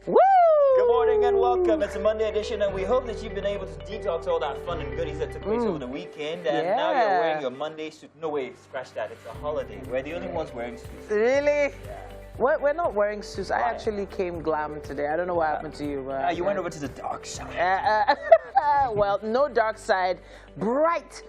Woo! Good morning and welcome. It's a Monday edition, and we hope that you've been able to detox all that fun and goodies that took place over the weekend. And now you're wearing your Monday suit. No way, scratch that. It's a holiday. We're the only ones wearing suits. Really? Yeah. We're not wearing suits. I actually came glam today. I don't know what happened to you. You went over to the dark side. Well, no dark side. Bright,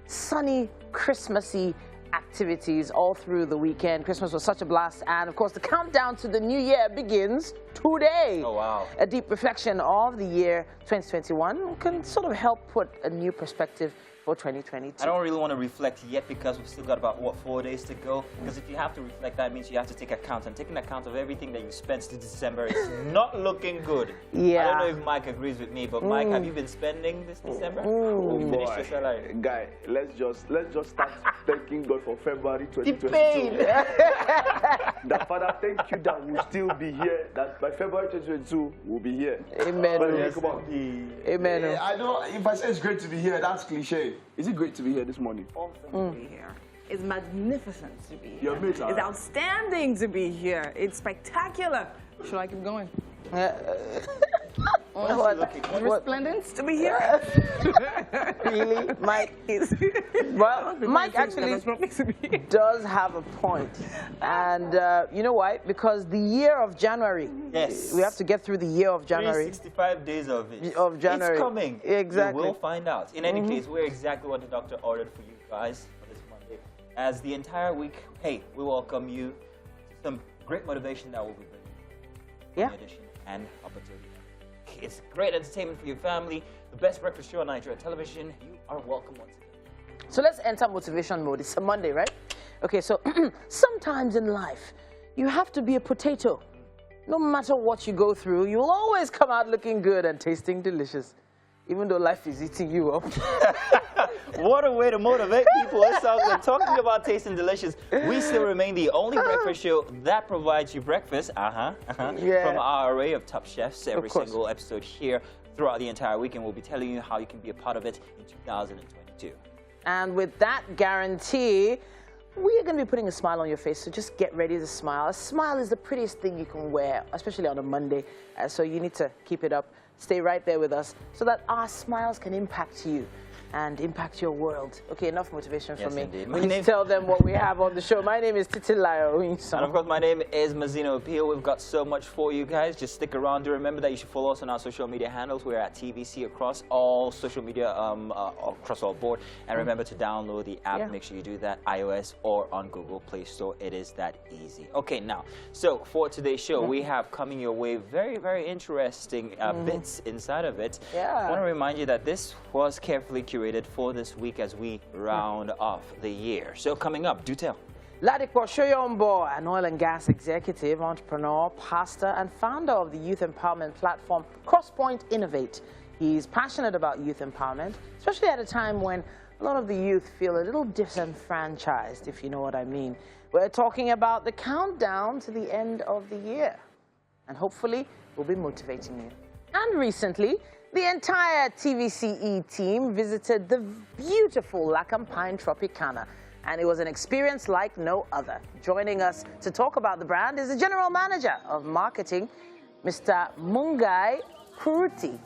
sunny, Christmassy activities all through the weekend. Christmas was such a blast. And, of course, the countdown to the new year begins today. Oh, wow. A deep reflection of the year 2021 can sort of help put a new perspective for 2022. I don't really want to reflect yet because we've still got about, 4 days to go? Because if you have to reflect, that means you have to take account. And taking account of everything that you spent since December is not looking good. Yeah. I don't know if Mike agrees with me, but Mike, have you been spending this December? You finished your salary? Guy, let's just start thanking God for February 2022. paid. That Father, thank you that we'll still be here. That by February 2022 we'll be here. Amen. But, come on. Amen. I know if I say it's great to be here, that's cliche. Is it great to be here this morning? Awesome to be here. It's magnificent to be here. Your mates are. It's outstanding to be here. It's spectacular. Should I keep going? Resplendent to be here. Really, Mike? Well, Mike actually does have a point. And you know why? Because the year of January. Yes. We have to get through the year of January. 365 days of it. Of January. It's coming. Exactly. We will find out. In any case, we're exactly what the doctor ordered for you guys for this Monday. As the entire week, hey, we welcome you to some great motivation that will be bringing Yeah. edition and opportunity. It's great entertainment for your family. The best breakfast show on Nigeria television. You are welcome once again. So let's enter motivation mode. It's a Monday, right? Okay, so sometimes in life, you have to be a potato. No matter what you go through, you'll always come out looking good and tasting delicious, even though life is eating you up. What a way to motivate people. It's all good. Talking about tasting delicious, we still remain the only breakfast show that provides you breakfast from our array of top chefs. Every single episode here throughout the entire weekend, we'll be telling you how you can be a part of it in 2022. And with that guarantee, we are going to be putting a smile on your face, so just get ready to smile. A smile is the prettiest thing you can wear, especially on a Monday, so you need to keep it up. Stay right there with us so that our smiles can impact you and impact your world. Okay, enough motivation from me. Indeed. We need to tell them what we have on the show. My name is Titilayo. And of course, my name is Mazino Appeal. We've got so much for you guys. Just stick around. Do remember that you should follow us on our social media handles. We're at TVC across all social media, across all board. And remember to download the app. Yeah. Make sure you do that, iOS or on Google Play Store. It is that easy. Okay, now, so for today's show, we have coming your way very, very interesting bits inside of it. Yeah. I want to remind you that this was carefully curated for this week as we round off the year. So coming up, do tell. Ladipo Shoyombo, an oil and gas executive, entrepreneur, pastor, and founder of the youth empowerment platform Crosspoint Innovate. He's passionate about youth empowerment, especially at a time when a lot of the youth feel a little disenfranchised, if you know what I mean. We're talking about the countdown to the end of the year, and hopefully we'll be motivating you. And recently, the entire TVCE team visited the beautiful Lacampine Tropicana, and it was an experience like no other. Joining us to talk about the brand is the General Manager of Marketing, Mr. Mungai Kuruti.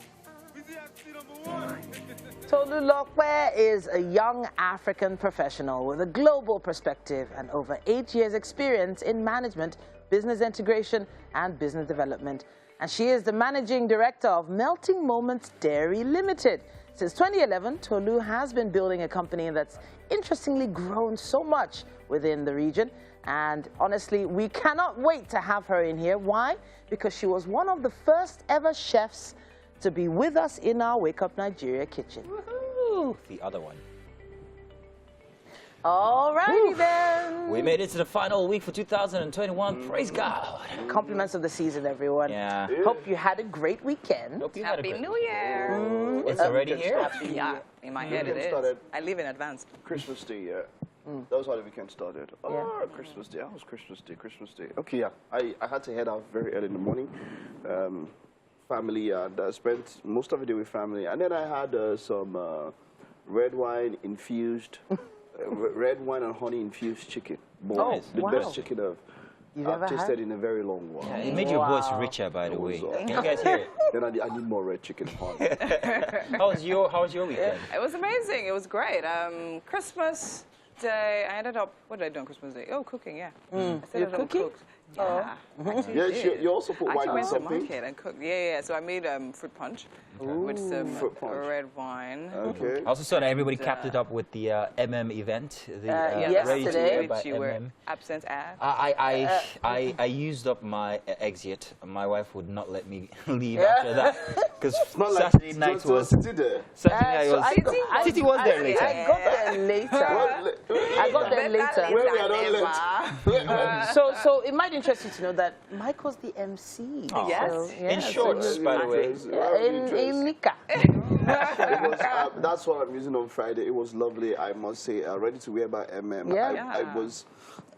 Tolu Lokwe is a young African professional with a global perspective and over 8 years' experience in management, business integration, and business development. And she is the Managing Director of Melting Moments Dairy Limited. Since 2011, Tolu has been building a company that's interestingly grown so much within the region. And honestly, we cannot wait to have her in here. Why? Because she was one of the first ever chefs to be with us in our Wake Up Nigeria kitchen. Woohoo! The other one. All righty then. We made it to the final week for 2021. Praise God. Compliments of the season, everyone. Yeah. Hope you had a great weekend. Hope you had a Happy great New Year. It's already here. Yeah, in my head it is. I live in advance. Christmas Day, yeah. That was how the weekend started. Oh, Christmas Day. How was Christmas Day? Christmas Day. Okay, yeah. I had to head out very early in the morning. Family, and I spent most of the day with family. And then I had some red wine infused, red wine and honey infused chicken. Oh, the best chicken You've I've ever tasted had? in a very long while. Yeah, it made your voice Wow. richer, by the way. was, Can you guys hear it? Then I need more red chicken upon. How was your weekend? It was amazing. It was great. Christmas Day, I ended up, what did I do on Christmas Day? Oh, cooking, yeah. I said You're I don't cooking? cook. Yeah. Actually Yeah, did. you also put I wine actually in went to the something. market and cooked. Yeah. So I made fruit punch with some Fruit punch. red wine. Okay. I also saw that everybody capped it up with the event, the yesterday. Ready to Wear by Which you were MM. absent at. I used up my exit. My wife would not let me leave after that because Not like Saturday night was City there. Saturday night was Titi was there later. I got there later. I got there later. Where we are not left. So it might interest you to know that Mike was the MC. Yes. So, In shorts, by the way. In Nika. That's what I'm using on Friday. It was lovely, I must say. Ready to Wear by MM.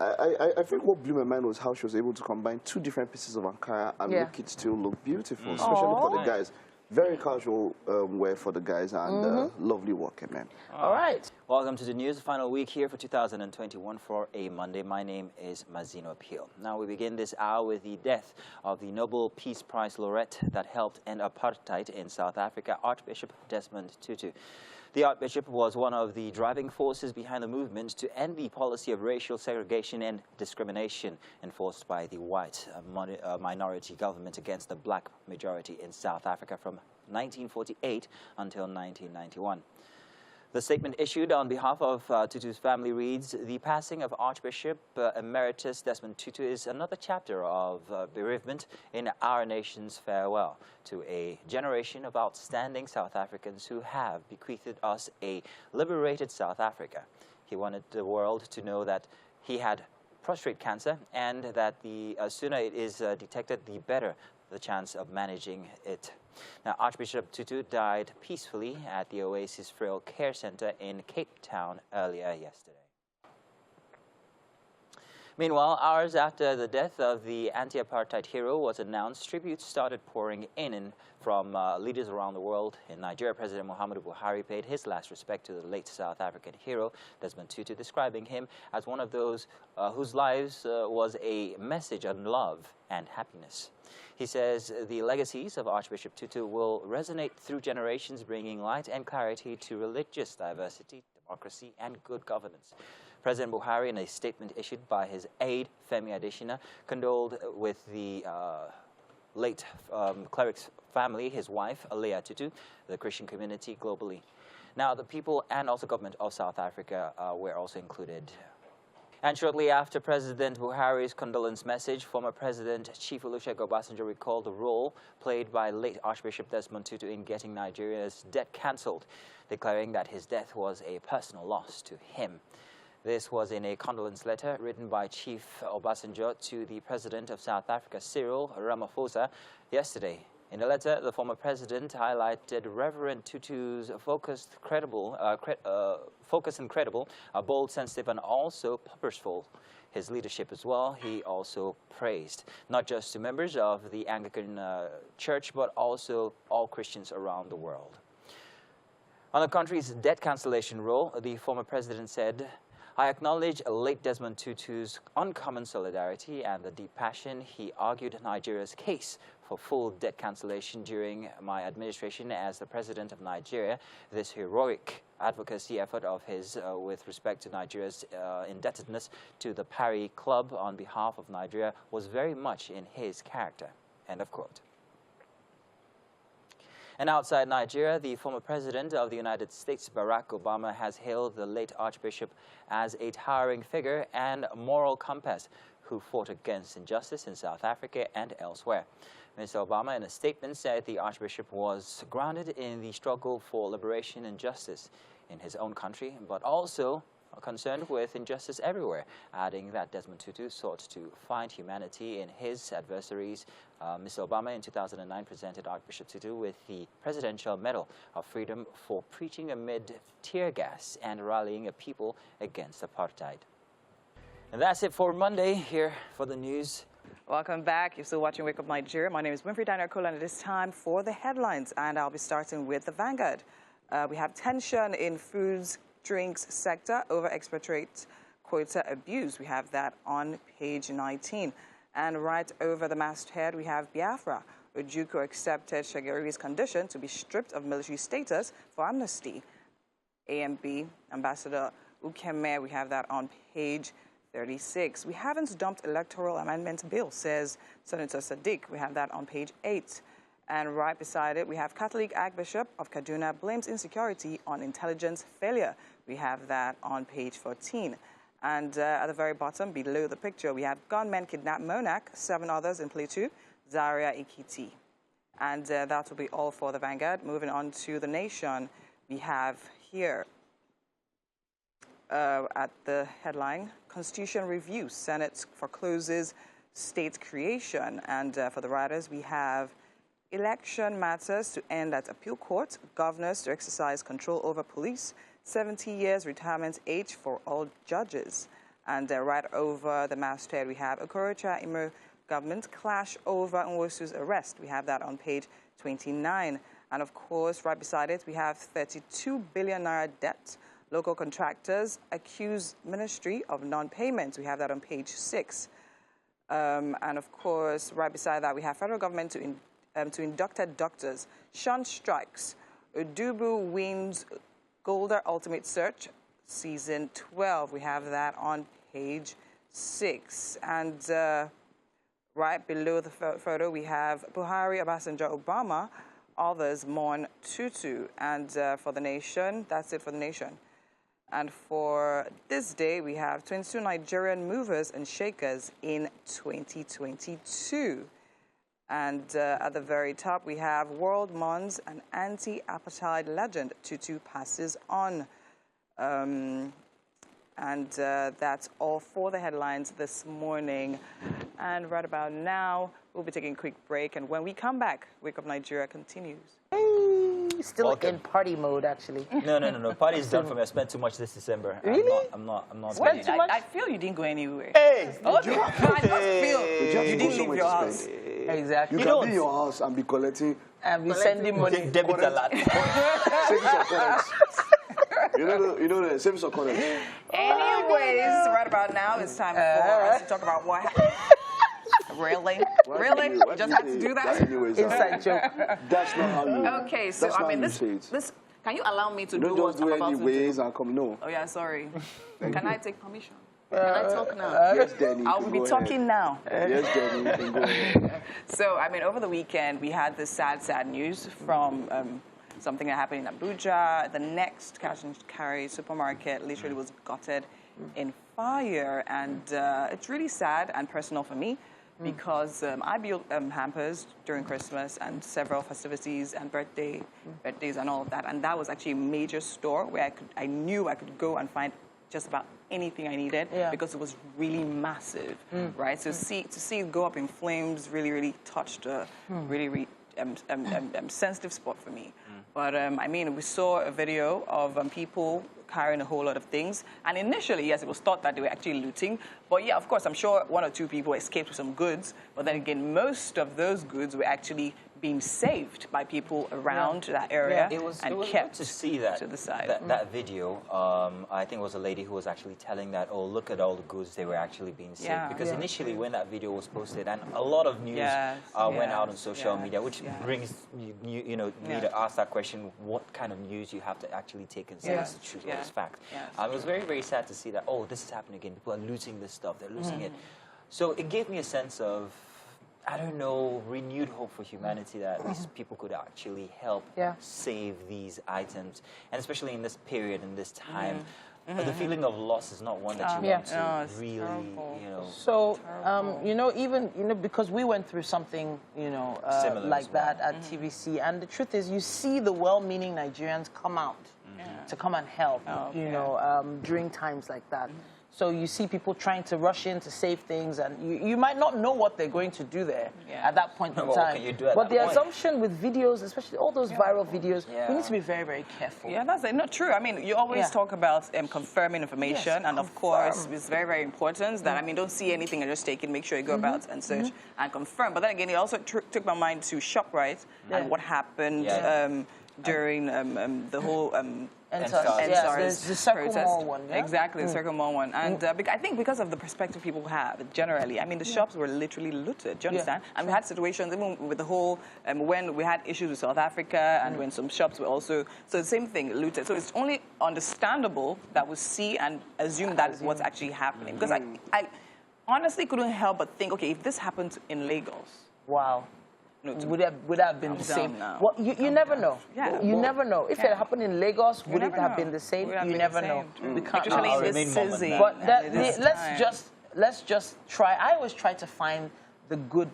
I think what blew my mind was how she was able to combine two different pieces of Ankara and make it still look beautiful, especially for the guys. Very casual wear for the guys and lovely work, MM. All right. Welcome to the news. Final week here for 2021 for a Monday. My name is Mazino Appeal. Now we begin this hour with the death of the Nobel Peace Prize laureate that helped end apartheid in South Africa, Archbishop Desmond Tutu. The Archbishop was one of the driving forces behind the movement to end the policy of racial segregation and discrimination enforced by the white minority government against the black majority in South Africa from 1948 until 1991. The statement issued on behalf of Tutu's family reads, "The passing of Archbishop Emeritus Desmond Tutu is another chapter of bereavement in our nation's farewell to a generation of outstanding South Africans who have bequeathed us a liberated South Africa. He wanted the world to know that he had prostate cancer and that the sooner it is detected, the better the chance of managing it." Now, Archbishop Tutu died peacefully at the Oasis Frail Care Center in Cape Town earlier yesterday. Meanwhile, hours after the death of the anti-apartheid hero was announced, tributes started pouring in from leaders around the world. In Nigeria, President Muhammadu Buhari paid his last respect to the late South African hero, Desmond Tutu, describing him as one of those whose lives was a message of love and happiness. He says the legacies of Archbishop Tutu will resonate through generations, bringing light and clarity to religious diversity, democracy, and good governance. President Buhari, in a statement issued by his aide, Femi Adesina, condoled with the late cleric's family, his wife, Alea Tutu, the Christian community globally. Now, the people and also government of South Africa were also included. And shortly after President Buhari's condolence message, former President Chief Olusegun Obasanjo recalled the role played by late Archbishop Desmond Tutu in getting Nigeria's debt cancelled, declaring that his death was a personal loss to him. This was in a condolence letter written by Chief Obasanjo to the President of South Africa, Cyril Ramaphosa, yesterday. In the letter, the former president highlighted Reverend Tutu's focused and credible, bold, sensitive, and also purposeful. His leadership as well, he also praised, not just to members of the Anglican Church, but also all Christians around the world. On the country's debt cancellation role, the former president said, "I acknowledge late Desmond Tutu's uncommon solidarity and the deep passion he argued Nigeria's case for full debt cancellation during my administration as the President of Nigeria. This heroic advocacy effort of his with respect to Nigeria's indebtedness to the Paris Club on behalf of Nigeria was very much in his character." End of quote. And outside Nigeria, the former president of the United States, Barack Obama, has hailed the late Archbishop as a towering figure and moral compass who fought against injustice in South Africa and elsewhere. Mr. Obama, in a statement, said the Archbishop was grounded in the struggle for liberation and justice in his own country, but also concerned with injustice everywhere, adding that Desmond Tutu sought to find humanity in his adversaries. Mr. Obama in 2009 presented Archbishop Tutu with the Presidential Medal of Freedom for preaching amid tear gas and rallying a people against apartheid. And that's it for Monday. Here for the news. Welcome back. You're still watching Wake Up Nigeria. My name is Winfrey Daniel Cole, and it is time for the headlines, and I'll be starting with the Vanguard. We have tension in foods, drinks sector over export rates quota abuse. We have that on page 19. And right over the masthead, we have Biafra. Ojukwu accepted Shagari's condition to be stripped of military status for amnesty. AMB, Ambassador Ukeme, we have that on page 36. We haven't dumped electoral amendment bill, says Senator Sadiq. We have that on page 8. And right beside it, we have Catholic Archbishop of Kaduna blames insecurity on intelligence failure. We have that on page 14. And at the very bottom, below the picture, we have gunmen kidnap Monarch, 7 others in Plateau, Zaria Ikiti. And that will be all for the Vanguard. Moving on to The Nation, we have here at the headline, Constitution Review, Senate forecloses state creation. And for the writers, we have election matters to end at appeal court, governors to exercise control over police, 70 years retirement age for all judges. And right over the masthead, we have Okorocha Imo government clash over Nwosu's arrest. We have that on page 29. And of course, right beside it, we have 32 billion naira debt. Local contractors accuse ministry of non-payment. We have that on page 6. And of course, right beside that, we have federal government to inducted doctors. Shun strikes. Udubu wins Golder Ultimate Search Season 12. We have that on page 6. And right below the photo, we have Buhari, Obasanjo, Obama. Others mourn Tutu. And for The Nation, that's it for The Nation. And for this day, we have 22 Nigerian movers and shakers in 2022. And at the very top, we have World Mons, an anti-apartheid legend. Tutu passes on. And that's all for the headlines this morning. And right about now, we'll be taking a quick break. And when we come back, Wake Up Nigeria continues. Still in party mode, actually. No. Party is done for me. I spent too much this December. Really? I'm not. Spent too much? I feel you didn't go anywhere. Hey! I just feel you didn't leave your house. Exactly. You can be in your house and be collecting. And be sending money. Debit a lot. Savings of currents. You know the savings of currents. Anyways, right about now, it's time for us to talk about what happened. Really? Really? You just had to do that? Inside joke. That's not how you. Okay, so I mean, this. Can you allow me to do Don't what just do I'm about to anyways do? and come. No. Oh yeah, sorry. Can I take permission? Can I talk now? Yes, Danny. I'll be talking now. Yes, Danny. You can go ahead. So, I mean, over the weekend, we had this sad news from something that happened in Abuja. The next cash and carry supermarket literally was gutted in fire. And it's really sad and personal for me because I built hampers during Christmas and several festivities and birthdays and all of that. And that was actually a major store where I knew I could go and find just about anything I needed because it was really massive, right? So to see it go up in flames really touched a really sensitive spot for me. But I mean, we saw a video of people carrying a whole lot of things. And initially, yes, it was thought that they were actually looting. But yeah, of course, I'm sure 1 or 2 people escaped with some goods. But then again, most of those goods were actually being saved by people around that area It was kept good to see that to the side. That video. I think it was a lady who was actually telling that, oh, look at all the goods they were actually being saved. Because initially, when that video was posted, and a lot of news went out on social media, which brings me to ask that question: what kind of news you have to actually take and say as the truth or as fact? It was very sad to see that. Oh, this is happening again. People are losing this stuff. They're losing it. So it gave me a sense of, I don't know, renewed hope for humanity that these people could actually help save these items. And especially in this period, in this time, the feeling of loss is not one that you want to really, So, even, because we went through something, like that at TVC, and the truth is you see the well-meaning Nigerians come out to come and help, during times like that. So you see people trying to rush in to save things, and you might not know what they're going to do there at that point in time. But the assumption with videos, especially all those viral videos, we need to be very careful. Yeah, that's not true. I mean, you always talk about confirming information, and of course, it's very important that, I mean, don't see anything and just take it. Make sure you go about and search and confirm. But then again, it also took my mind to ShopRite and what happened during the whole There's the Circle protest. Mall one. Yeah? Exactly, the Circle Mall one. And I think because of the perspective people have generally, I mean, the shops were literally looted. Do you understand? And we had situations even with the whole when we had issues with South Africa and when some shops were also the same thing, looted. So it's only understandable that we see and assume that is what's actually happening. Because I honestly couldn't help but think, okay, if this happened in Lagos, wow. Would that have been the same? Well, you never know. Yeah. You never know. If it happened in Lagos, would it have been the same? You never know. We can't. But let's just try. I always try to find the good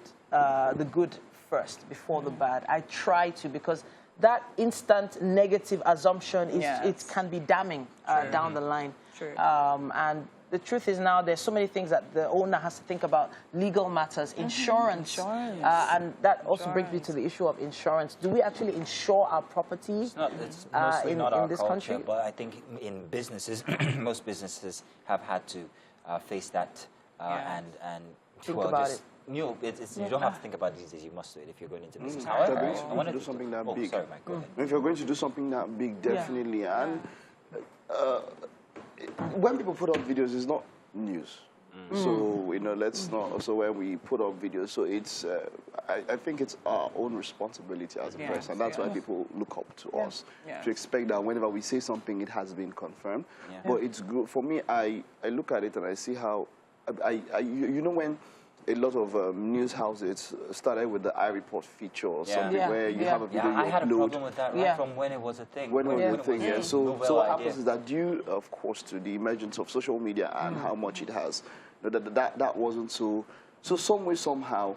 first before the bad. I try to, because that instant negative assumption it can be damning down the line. True. And the truth is now there's so many things that the owner has to think about: legal matters, insurance. And that also brings me to the issue of insurance. Do we actually insure our property it's mostly not our in this culture, country? but I think in businesses, most businesses have had to face that and think about it. You know, you don't have to think about it these days. You must do it if you're going into business. If However, you're I going wanted to do something that big. Sorry, Mike, go ahead. If you're going to do something that big, definitely. And when people put up videos, it's not news. So, let's not also when we put up videos. So it's, I think it's our own responsibility as a press, and that's why people look up to us to expect that whenever we say something, it has been confirmed. But it's good for me. I look at it and I see how, when a lot of news houses started with the iReport feature or something where you have a video you I had upload. a problem with that right from when it was a thing. When it was a thing, So what happens is that due, of course, to the emergence of social media and how much it has, that wasn't so some way, somehow,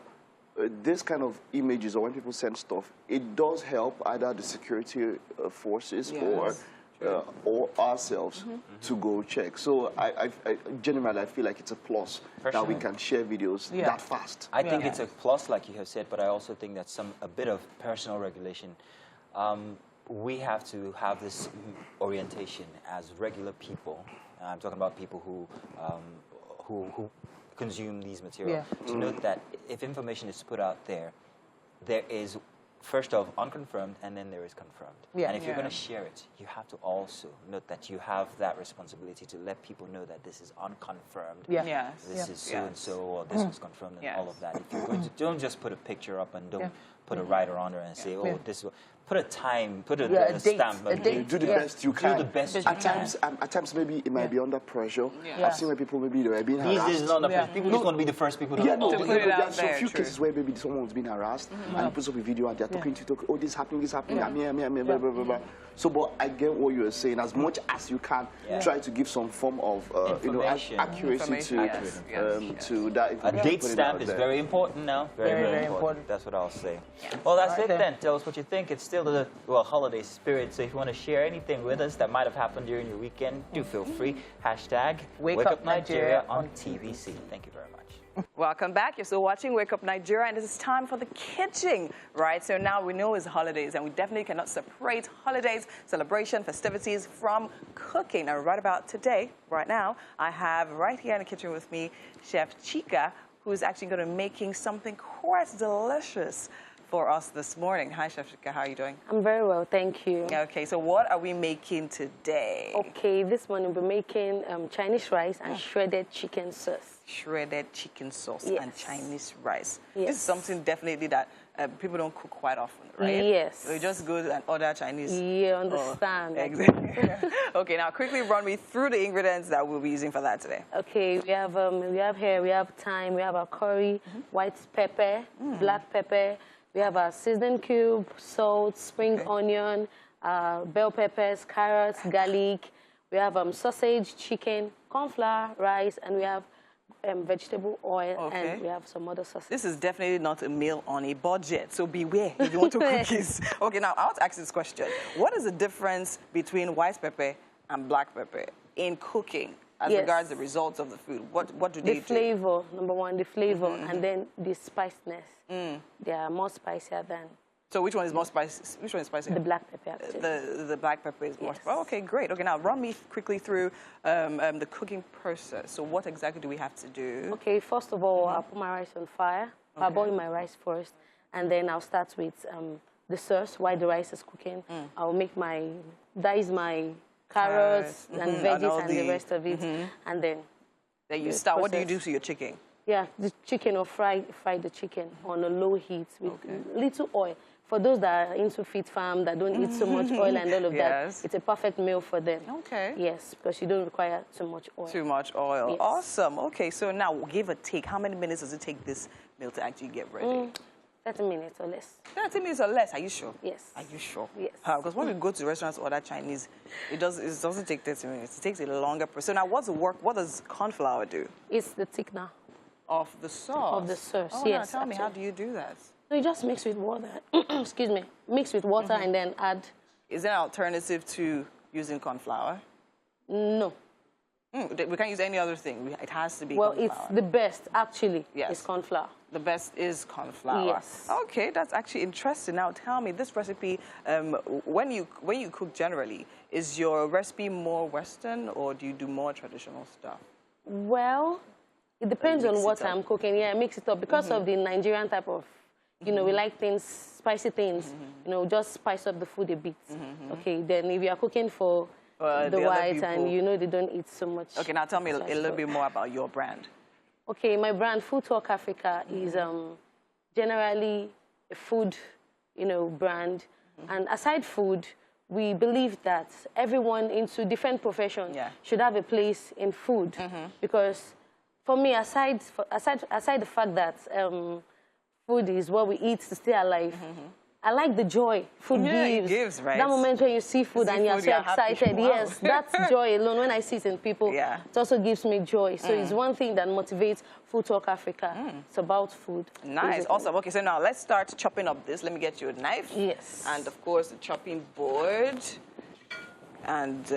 this kind of images, or when people send stuff, it does help either the security forces or ourselves to go check. So I generally, I feel like it's a plus that we can share videos that fast. I think it's a plus, like you have said, but I also think that a bit of personal regulation. We have to have this orientation as regular people. I'm talking about people who consume these materials. To note that if information is put out there, there is first off unconfirmed, and then there is confirmed. And if you're going to share it, you have to also note that you have that responsibility to let people know that this is unconfirmed. This is so and so, or this was confirmed, and all of that. If you're going to, don't just put a picture up and don't put a writer on there and say, oh, this. Put a time, put a stamp. Do the best you can. Do the best you can. At times, maybe it might be under pressure. I've seen where people maybe they were being harassed. These days, not under pressure. People just want to be the first people to there are so a few cases where maybe someone was being harassed and he puts up a video and they're talking to you, oh, this is happening, I'm here, blah, blah, blah, blah. So, but I get what you're saying. As much as you can, try to give some form of accuracy to that information. A date stamp is very important now. Very important. That's what I'll say. Well, that's it then. Tell us what you think. It's still the holiday spirit. So if you want to share anything with us that might have happened during your weekend, do feel free. Hashtag Wake Up Nigeria on TVC. Thank you very much. Welcome back. You're still watching Wake Up Nigeria, and this is time for the kitchen, right? So now we know it's holidays, and we definitely cannot separate holidays, celebration, festivities from cooking. And right about today, right now, I have right here in the kitchen with me Chef Chika, who's actually going to be making something quite delicious for us this morning. Hi, Chef Chika, how are you doing? I'm very well, thank you. Okay, so what are we making today? Okay, this morning we're making Chinese rice and shredded chicken sauce. Shredded chicken sauce and Chinese rice. Yes. This is something definitely that people don't cook quite often, right? Yes. So you just go and order Chinese. Yeah, understand. Exactly. Okay, now quickly run me through the ingredients that we'll be using for that today. Okay, we have thyme, we have our curry, white pepper, black pepper. We have our seasoning cube, salt, spring onion, bell peppers, carrots, garlic. We have sausage, chicken, corn flour, rice, and we have vegetable oil, and we have some other sauces. This is definitely not a meal on a budget, so beware if you want to cook this. Okay, now I want to ask this question. What is the difference between white pepper and black pepper in cooking as regards the results of the food? What do they do? The flavor, number one, the flavor, and then the spiciness. They are more spicier than... So which one is more spicy? Which one is spicier? The black pepper, actually. The black pepper is more spicy. Oh, okay, great. Okay, now run me quickly through the cooking process. So what exactly do we have to do? Okay, first of all, I'll put my rice on fire. I'll boil my rice first, and then I'll start with the sauce while the rice is cooking. I'll make dice my carrots and veggies and the rest of it, and then you start. What do you do to your chicken? Yeah, the chicken, or fry the chicken on a low heat with little oil. For those that are into fit farm, that don't eat so much oil and all of that, it's a perfect meal for them. Okay. Yes, because you don't require too much oil. Too much oil. Yes. Awesome. Okay, so now give or take, how many minutes does it take this meal to actually get ready? 30 minutes or less. 30 minutes or less, are you sure? Yes. Are you sure? Yes. Because when we go to restaurants or order Chinese, it doesn't take 30 minutes. It takes a longer process. So now what does corn flour do? It's the thickener. Of the sauce? Of the sauce, yes. Now tell me, how do you do that? So you just mix with water. Excuse me. Mix with water and then add. Is there an alternative to using corn flour? No. We can't use any other thing. It has to be corn flour. Well, it's the best, actually, is corn flour. The best is corn flour. Yes. Okay, that's actually interesting. Now, tell me, this recipe, when you cook generally, is your recipe more Western or do you do more traditional stuff? Well, it depends on what I'm cooking. Yeah, I mix it up because of the Nigerian type of, we like things, spicy things, just spice up the food a bit. Okay, then if you are cooking for the white and they don't eat so much. Okay, now tell me a little bit more about your brand. Okay, my brand, Food Talk Africa, is generally a food, brand. And aside food, we believe that everyone into different professions should have a place in food. Because for me, aside the fact that food is what we eat to stay alive, I like the joy food gives. Right? That moment when you see food and you're so excited. Wow. Yes, that's joy alone. When I see it in people, it also gives me joy. So it's one thing that motivates Food Talk Africa. It's about food. Nice, basically. Awesome. Okay, so now let's start chopping up this. Let me get you a knife. Yes. And of course, the chopping board. And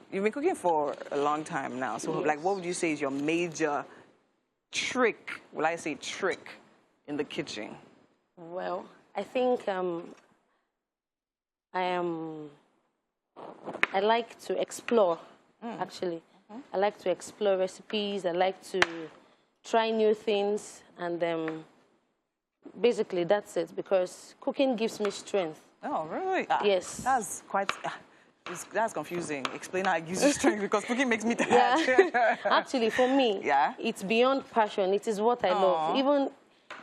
you've been cooking for a long time now. So, like, what would you say is your major trick? Will I say trick in the kitchen? Well, I think I like to explore, actually. I like to explore recipes. I like to try new things. And basically, that's it. Because cooking gives me strength. Oh, really? Yes. That's quite... That's confusing. Explain how it gives you strength, because cooking makes me tired. Actually, for me, it's beyond passion. It is what I love.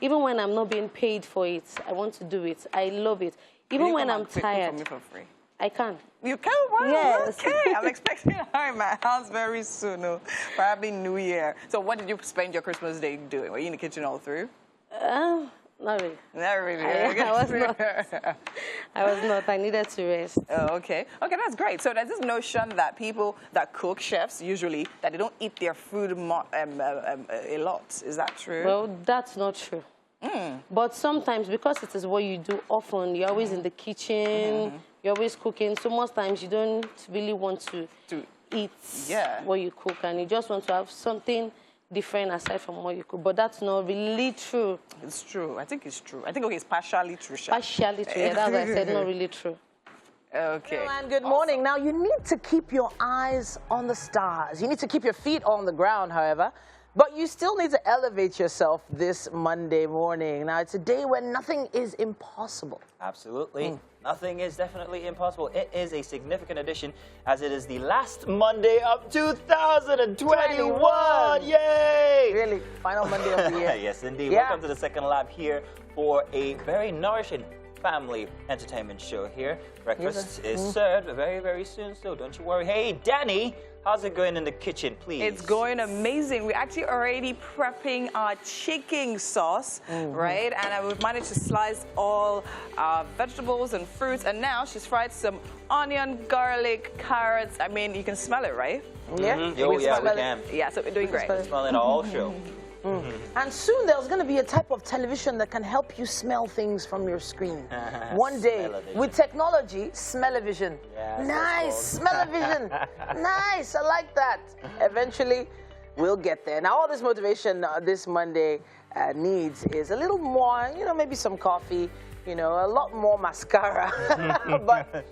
Even when I'm not being paid for it, I want to do it. I love it. Even when I'm tired, for me for free? I can. You can? Wow, yes. Okay. I'm expecting her in my house very soon, probably New Year. So what did you spend your Christmas Day doing? Were you in the kitchen all through? Not really. Not really. I was not. I was not. I needed to rest. Oh, okay. Okay, that's great. So there's this notion that people that cook, chefs usually, that they don't eat their food a lot. Is that true? Well, that's not true. But sometimes, because it is what you do often, you're always in the kitchen, you're always cooking, so most times you don't really want to eat what you cook, and you just want to have something different aside from what you cook. But that's not really true. It's true. I think it's true. I think, okay, it's partially true. Partially true. Yeah, that's what I said, not really true. Okay. Hello, and good morning. Now, you need to keep your eyes on the stars. You need to keep your feet on the ground, however. But you still need to elevate yourself this Monday morning. Now, it's a day when nothing is impossible. Absolutely. Nothing is definitely impossible. It is a significant addition, as it is the last Monday of 2021. Yay! Really, final Monday of the year. Yes, indeed. Welcome to the second lab here for a very nourishing family entertainment show here. Breakfast is served very, very soon, so don't you worry. Hey, Danny, how's it going in the kitchen, please? It's going amazing. We're actually already prepping our chicken sauce, right? And we've managed to slice all our vegetables and fruits. And now she's fried some onion, garlic, carrots. I mean, you can smell it, right? Yeah. Oh, yeah, we can. Yeah, so we're doing great. Smelling all show. And soon there's going to be a type of television that can help you smell things from your screen. One day, with technology, smell-o-vision. Yeah, nice, smell-o-vision. Nice, I like that. Eventually, we'll get there. Now, all this motivation this Monday needs is a little more, maybe some coffee, a lot more mascara. But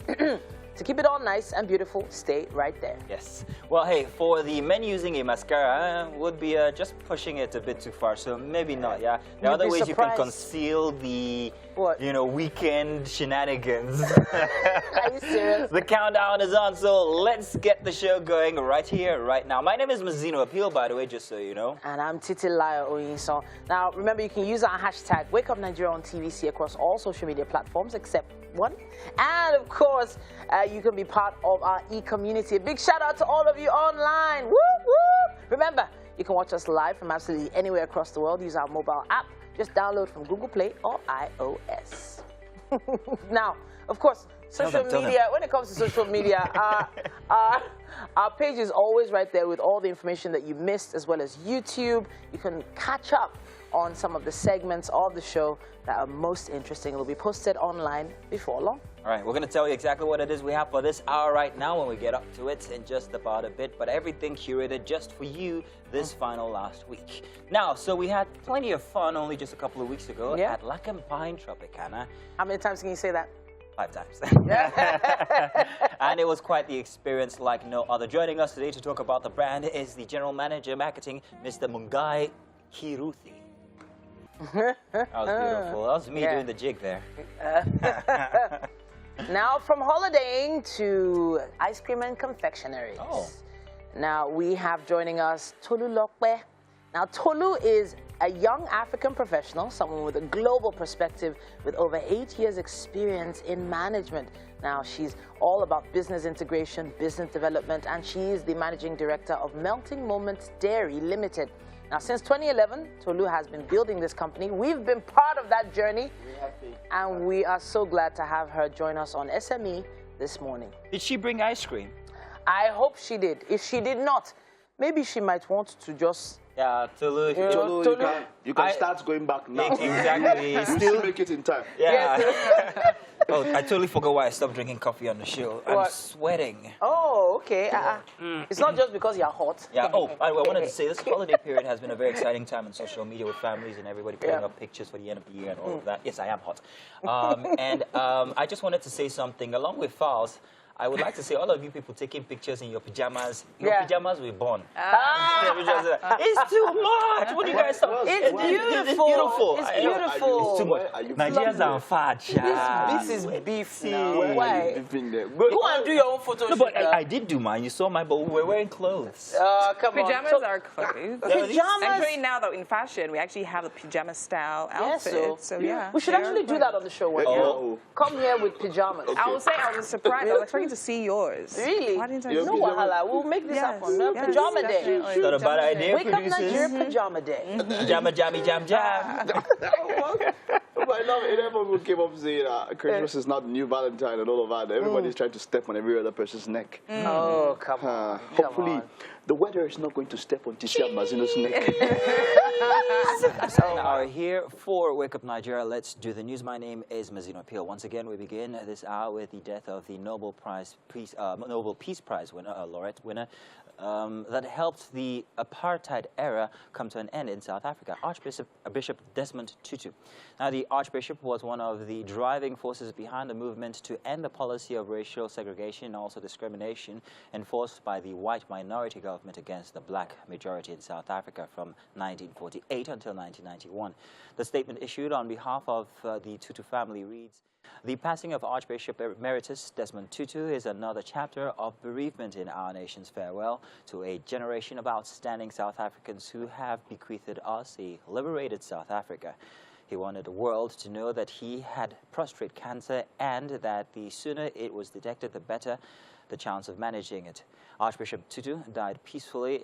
To keep it all nice and beautiful, stay right there. Yes. Well, hey, for the men using a mascara, would be just pushing it a bit too far, so maybe not, yeah? There are other ways you can conceal the, weekend shenanigans. Are you serious? The countdown is on, so let's get the show going right here, right now. My name is Mazino Appeal, by the way, just so you know. And I'm Titilayo Oyinso. Now, remember, you can use our hashtag #WakeUpNigeria on TVC across all social media platforms except one. And, of course, you can be part of our e-community. A big shout out to all of you online. Woo, woo! Remember, you can watch us live from absolutely anywhere across the world. Use our mobile app. Just download from Google Play or iOS. Now, of course, social media, when it comes to social media, our page is always right there with all the information that you missed, as well as YouTube. You can catch up on some of the segments of the show that are most interesting. It will be posted online before long. All right, we're going to tell you exactly what it is we have for this hour right now when we get up to it in just about a bit, but everything curated just for you this final last week. Now, so we had plenty of fun only just a couple of weeks ago at Lacan Pine Tropicana. How many times can you say that? 5 times. And it was quite the experience like no other. Joining us today to talk about the brand is the General Manager Marketing, Mr. Mungai Kiruthi. That was beautiful. That was me doing the jig there. Now, from holidaying to ice cream and confectioneries. Oh. Now, we have joining us Tolu Lokpe. Now, Tolu is a young African professional, someone with a global perspective with over 8 years' experience in management. Now, she's all about business integration, business development, and she is the managing director of Melting Moments Dairy Limited. Now, since 2011, Tolu has been building this company. We've been part of that journey, and we are so glad to have her join us on SME this morning. Did she bring ice cream? I hope she did. If she did not, maybe she might want to just... Yeah, Tolu. You can start going back now. Exactly. Still make it in time. Yeah. Oh, I totally forgot why I stopped drinking coffee on the show. I'm sweating. Oh, okay. It's not just because you're hot. Yeah. Oh, by the way, I wanted to say this holiday period has been a very exciting time on social media with families and everybody putting up pictures for the end of the year and all of that. Yes, I am hot. I just wanted to say something along with Files. I would like to say all of you people taking pictures in your pajamas. Your pajamas were born. It's too much. What do you guys think? It's beautiful. It's beautiful. It's too much. Nigerians are fat. This is beef now. Why? Go and do your own photo shoot. No, but I did do mine. You saw mine, but we were wearing clothes. Come on. Pajamas are clothes. Pajamas. Actually, now though, in fashion, we actually have a pajama style outfit. So yeah. We should actually do that on the show one day. Come here with pajamas. I will say I was surprised. I was expecting to see yours. Really? Why didn't I No wahala. We'll make this happen. No, pajama day. Not a bad idea, Wake Up Nigeria Pajama Day. Pajama, jammy, jam, jam. By now, everyone came up saying Christmas is not the new Valentine and all of that. Everybody's trying to step on every other person's neck. Oh, come on. Hopefully, the weather is not going to step on Titi and Mazino's neck. Now, here for Wake Up Nigeria, let's do the news. My name is Mazino Appeal. Once again, we begin this hour with the death of the Nobel Peace Prize winner, laureate winner, that helped the apartheid era come to an end in South Africa, Bishop Desmond Tutu. Now, the Archbishop was one of the driving forces behind the movement to end the policy of racial segregation and also discrimination enforced by the white minority government against the black majority in South Africa from 1948 until 1991. The statement issued on behalf of the Tutu family reads, "The passing of Archbishop Emeritus Desmond Tutu is another chapter of bereavement in our nation's farewell to a generation of outstanding South Africans who have bequeathed us a liberated South Africa. He wanted the world to know that he had prostate cancer and that the sooner it was detected, the better the chance of managing it." Archbishop Tutu died peacefully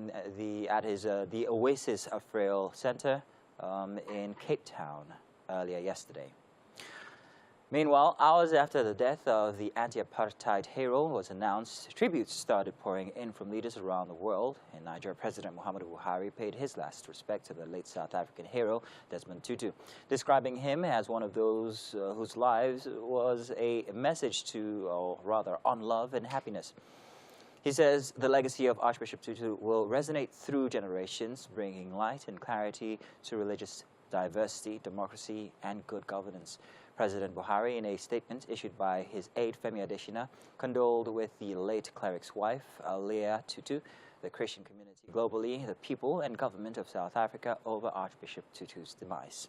at the Oasis Frail Center in Cape Town earlier yesterday. Meanwhile, hours after the death of the anti-apartheid hero was announced, tributes started pouring in from leaders around the world. In Nigeria, President Muhammadu Buhari paid his last respect to the late South African hero, Desmond Tutu, describing him as one of those whose lives was a message to, or rather, on love and happiness. He says the legacy of Archbishop Tutu will resonate through generations, bringing light and clarity to religious diversity, democracy, and good governance. President Buhari, in a statement issued by his aide Femi Adesina, condoled with the late cleric's wife, Desmond Tutu, the Christian community globally, the people and government of South Africa over Archbishop Tutu's demise.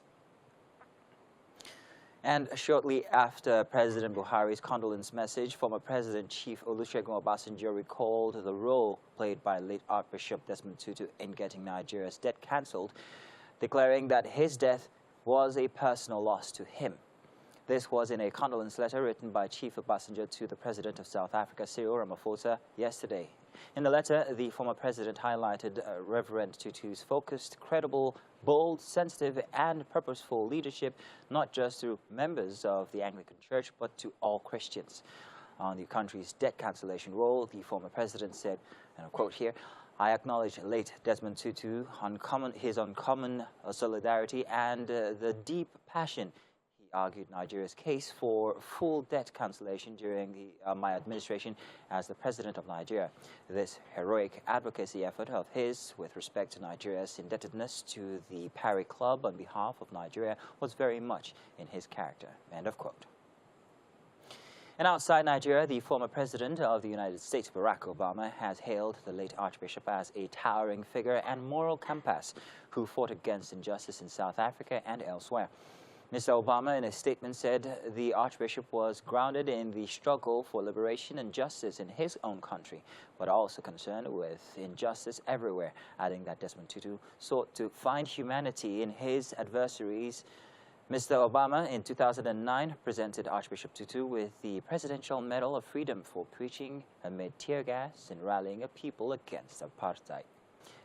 And shortly after President Buhari's condolence message, former President Chief Olusegun Obasanjo recalled the role played by late Archbishop Desmond Tutu in getting Nigeria's debt cancelled, declaring that his death was a personal loss to him. This was in a condolence letter written by Chief Obasanjo to the President of South Africa, Cyril Ramaphosa, yesterday. In the letter, the former president highlighted Reverend Tutu's focused, credible, bold, sensitive, and purposeful leadership, not just to members of the Anglican Church, but to all Christians. On the country's debt cancellation role, the former president said, and I'll quote here, "I acknowledge late Desmond Tutu, his uncommon solidarity and the deep passion he argued Nigeria's case for full debt cancellation during my administration as the President of Nigeria. This heroic advocacy effort of his with respect to Nigeria's indebtedness to the Paris Club on behalf of Nigeria was very much in his character." End of quote. And outside Nigeria, the former President of the United States, Barack Obama, has hailed the late Archbishop as a towering figure and moral compass who fought against injustice in South Africa and elsewhere. Mr. Obama, in a statement, said the Archbishop was grounded in the struggle for liberation and justice in his own country, but also concerned with injustice everywhere, adding that Desmond Tutu sought to find humanity in his adversaries. Mr. Obama, in 2009, presented Archbishop Tutu with the Presidential Medal of Freedom for preaching amid tear gas and rallying a people against apartheid.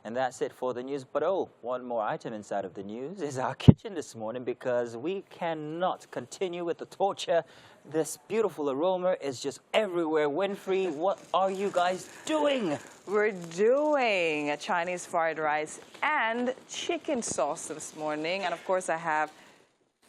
And that's it for the news. But one more item inside of the news is our kitchen this morning, because we cannot continue with the torture. This beautiful aroma is just everywhere. Winfrey, what are you guys doing? We're doing a Chinese fried rice and chicken sauce this morning. And of course, I have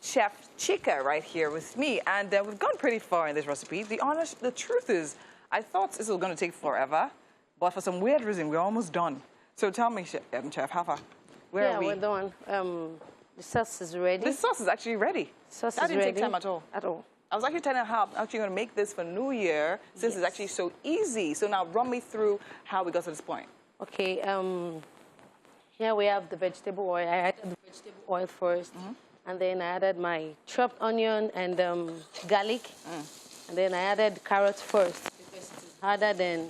Chef Chika right here with me. And we've gone pretty far in this recipe. The truth is, I thought this was going to take forever, but for some weird reason, we're almost done. So tell me, Chef, how far? Where are we? Yeah, we're done. The sauce is ready. The sauce is actually ready. Sauce that is didn't ready. take time at all. At all. I was actually telling her how I'm actually going to make this for New Year, since it's actually so easy. So now run me through how we got to this point. Okay. Here we have the vegetable oil. I added the vegetable oil first, and then I added my chopped onion and garlic, and then I added carrots first because it's harder than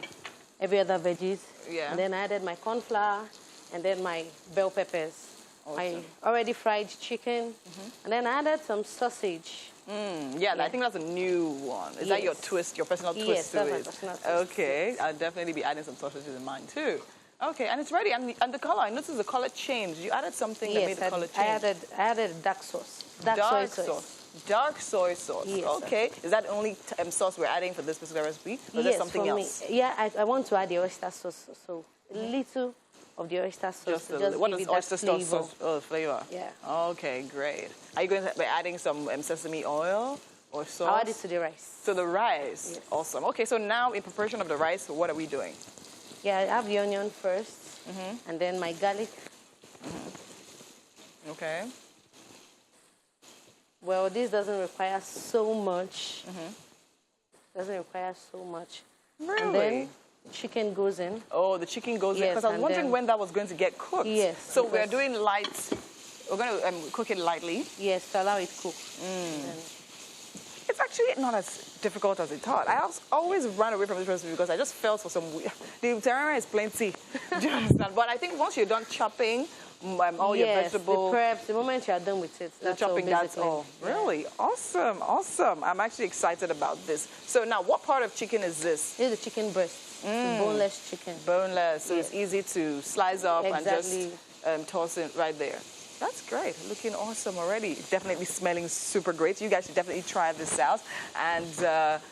every other veggies. Yeah. And then I added my corn flour, and then my bell peppers. Awesome. My already fried chicken, and then I added some sausage. Yeah, I think that's a new one. Is that your twist, your personal twist to it? Yes, that's my personal twist. Okay, I'll definitely be adding some sausages in mine too. Okay, and it's ready. And the color, I noticed the color changed. You added something that made the color change. I added dark sauce. Dark soy sauce. Dark soy sauce. Yes, okay. Is that the only sauce we're adding for this particular recipe? Or is there something else? Yeah, I want to add the oyster sauce. So a little of the oyster sauce. What is oyster sauce? Flavor. Yeah. Okay, great. Are you going to be adding some sesame oil or sauce? I'll add it to the rice. To the rice? Yes. Awesome. Okay, so now in preparation of the rice, what are we doing? Yeah, I have the onion first, and then my garlic. Okay. Well, this doesn't require so much. Doesn't require so much. Really? And then chicken goes in. Oh, the chicken goes in. Yes, Because I was and wondering then- when that was going to get cooked. Yes, So we're because- doing light. We're going to cook it lightly. Yes, to allow it cook. It's actually not as difficult as I thought. I always ran away from this recipe because I just felt for some weird. The terrain is plenty. Do you understand? But I think once you're done chopping all your vegetables, the prep, the moment you are done with it, the chopping, that's all. Really? Awesome, awesome. I'm actually excited about this. So now, what part of chicken is this? This is the chicken breast, the boneless chicken. Boneless, so it's easy to slice up Exactly. and just toss it right there. That's great. Looking awesome already. Definitely smelling super great. You guys should definitely try this out. And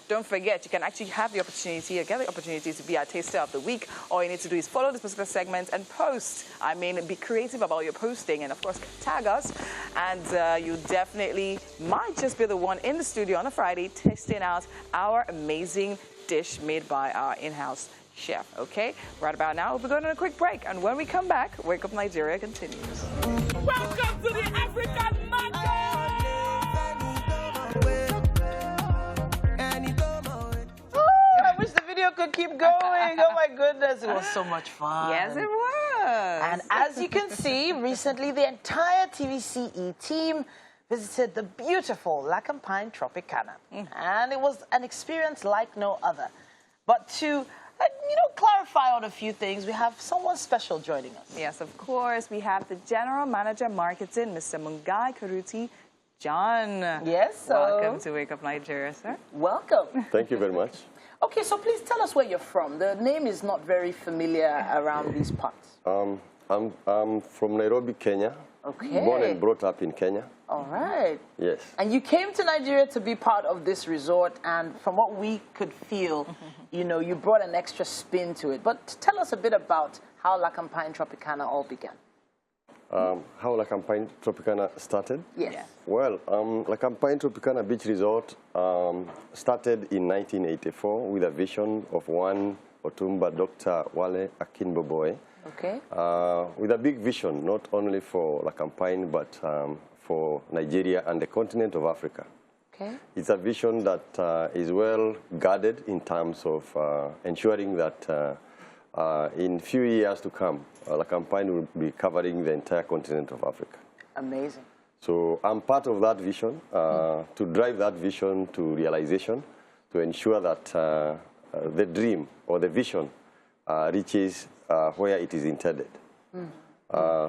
don't forget, you can actually have the opportunity, get the opportunity to be our Taster of the Week. All you need to do is follow this particular segment and post. I mean, be creative about your posting and, of course, tag us. And you definitely might just be the one in the studio on a Friday testing out our amazing dish made by our in-house chef. Okay? Right about now, we'll be going on a quick break. And when we come back, Wake Up Nigeria continues. Welcome to the Africa Yes, it was so much fun. Yes, it was. And as you can see, recently the entire TVCE team visited the beautiful Lacampine Tropicana. And it was an experience like no other. But to, clarify on a few things, we have someone special joining us. Yes, of course. We have the General Manager Marketing, Mr. Mungai Karuti John. Yes, sir. Welcome to Wake Up Nigeria, sir. Welcome. Thank you very much. Okay, so please tell us where you're from. The name is not very familiar around these parts. I'm from Nairobi, Kenya. Okay. Born and brought up in Kenya. All right. Yes. And you came to Nigeria to be part of this resort, and from what we could feel, you brought an extra spin to it. But tell us a bit about how Lacampine Tropicana all began. How Lacampine Tropicana started? Yes. Well, Lacampine Tropicana Beach Resort started in 1984 with a vision of one Otumba Dr. Wale Akinboboy. Okay. With a big vision, not only for Lacampine, but for Nigeria and the continent of Africa. Okay. It's a vision that is well guarded in terms of ensuring that in few years to come, Lacampine will be covering the entire continent of Africa. Amazing. So I'm part of that vision, to drive that vision to realization, to ensure that the dream or the vision reaches where it is intended.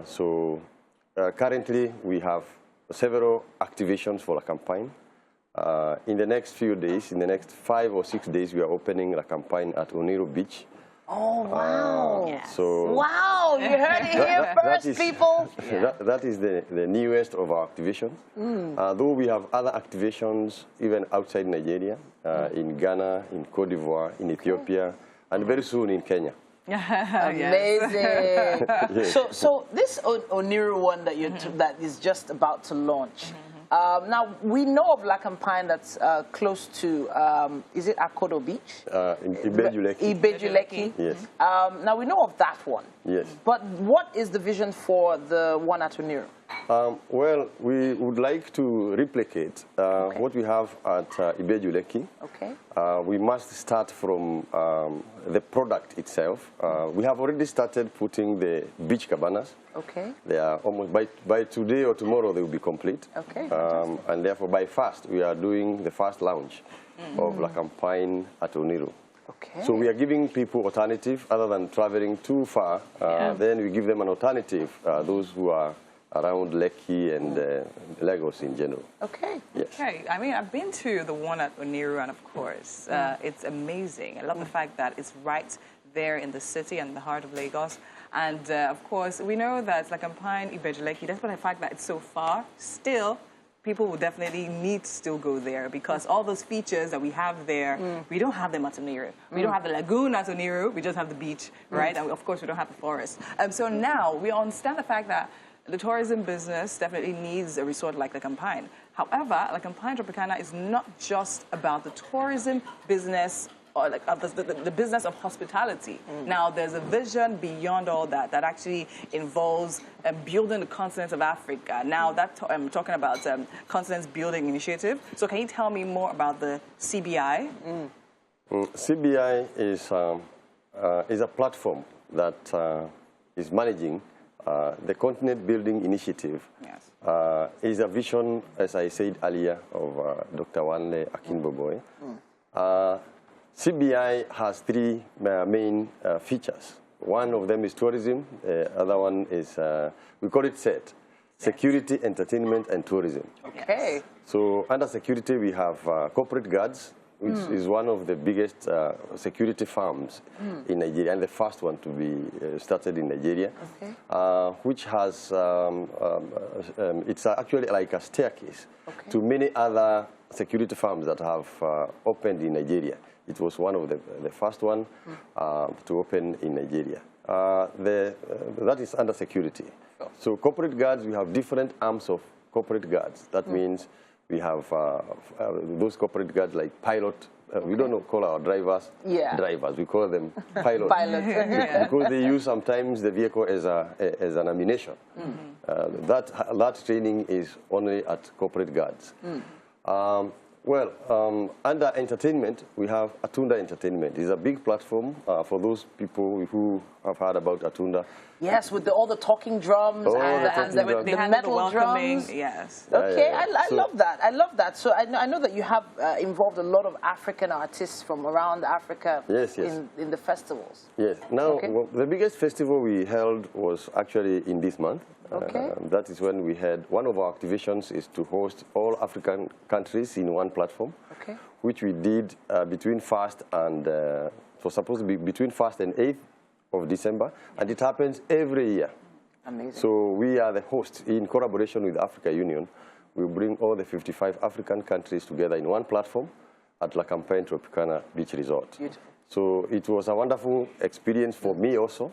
So currently we have several activations for Lacampine. In the next few days, in the next 5 or 6 days, we are opening Lacampine at Oniru Beach. Oh, wow. Yes. So Wow, you heard it here first, people. that is the newest of our activations. Though we have other activations even outside Nigeria, in Ghana, in Cote d'Ivoire, in Ethiopia, and very soon in Kenya. Amazing. Yes. So this Oniru one that that is just about to launch. Now, we know of Lacampine that's close to, is it Akodo Beach? In Ibejuleki. Ibejuleki. Yes. Now, we know of that one. Yes. But what is the vision for the one at Oniru? Well, we would like to replicate what we have at Ibejuleki. Okay. We must start from the product itself. We have already started putting the beach cabanas. Okay. They are almost, by today or tomorrow, they will be complete. Okay. And therefore, by first, we are doing the first launch of Lacampine at Oniru. Okay. So we are giving people alternative other than traveling too far. Then we give them an alternative, those who are around Lekki and Lagos in general. Okay. Yes. Okay, I mean, I've been to the one at Oniru, and of course, it's amazing. I love the fact that it's right there in the city and the heart of Lagos. And of course, we know that Lacampine, Ibejuleki, despite the fact that it's so far, still, people will definitely need to still go there because all those features that we have there, we don't have them at Oniru. We don't have the lagoon at Oniru, we just have the beach, right? And of course, we don't have the forest. So now, we understand the fact that the tourism business definitely needs a resort like Lacampine. However, Lacampine Tropicana is not just about the tourism business or like the business of hospitality. Now, there's a vision beyond all that that actually involves building the continent of Africa. Now, I'm talking about Continents Building Initiative. So can you tell me more about the CBI? CBI is a platform that is managing the Continent Building Initiative. Yes. Is a vision, as I said earlier, of Dr. Wanle Akinboboy. CBI has 3 main features. One of them is tourism. The other one is, we call it SET, security, entertainment, and tourism. Okay. So under security, we have corporate guards, which is one of the biggest security firms in Nigeria, and the first one to be started in Nigeria, which has, it's actually like a staircase to many other security firms that have opened in Nigeria. It was one of the first one to open in Nigeria. That is under security. So corporate guards, we have different arms of corporate guards. That means we have those corporate guards like pilot. We don't call our drivers drivers. We call them pilots. Because they use sometimes the vehicle as an ammunition. That training is only at corporate guards. Well, under entertainment, we have Atunda Entertainment. It's a big platform for those people who have heard about Atunda. Yes, with all the talking drums and the metal drums. Yes. Okay, I love that. I love that. So I know that you have involved a lot of African artists from around Africa in the festivals. Yes. Now, the biggest festival we held was actually in this month. Okay. That is when we had, one of our activations is to host all African countries in one platform, which we did between 1st and, so supposed to be between 1st and 8th of December, and it happens every year. Amazing. So we are the host in collaboration with the Africa Union. We bring all the 55 African countries together in one platform at La Campagne Tropicana Beach Resort. Beautiful. So it was a wonderful experience for me also,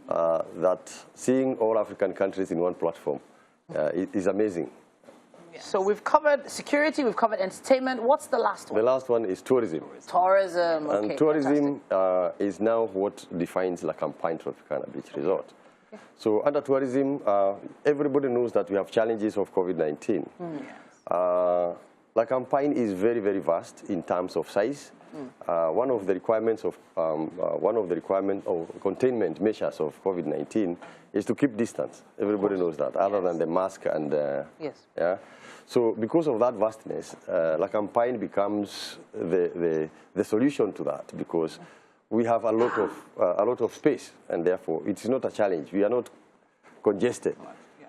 that seeing all African countries in one platform is amazing. So we've covered security, we've covered entertainment. What's the last one? The last one is tourism. Tourism, okay. And tourism is now what defines La Campagne Tropicana Beach Resort. Okay. So under tourism, everybody knows that we have challenges of COVID-19. La Campagne is very, very vast in terms of size. One of the requirements of containment measures of COVID-19 is to keep distance. Everybody knows that, other than the mask and yeah. So because of that vastness, La Campagne becomes the solution to that, because we have a lot of space, and therefore it's not a challenge. We are not congested.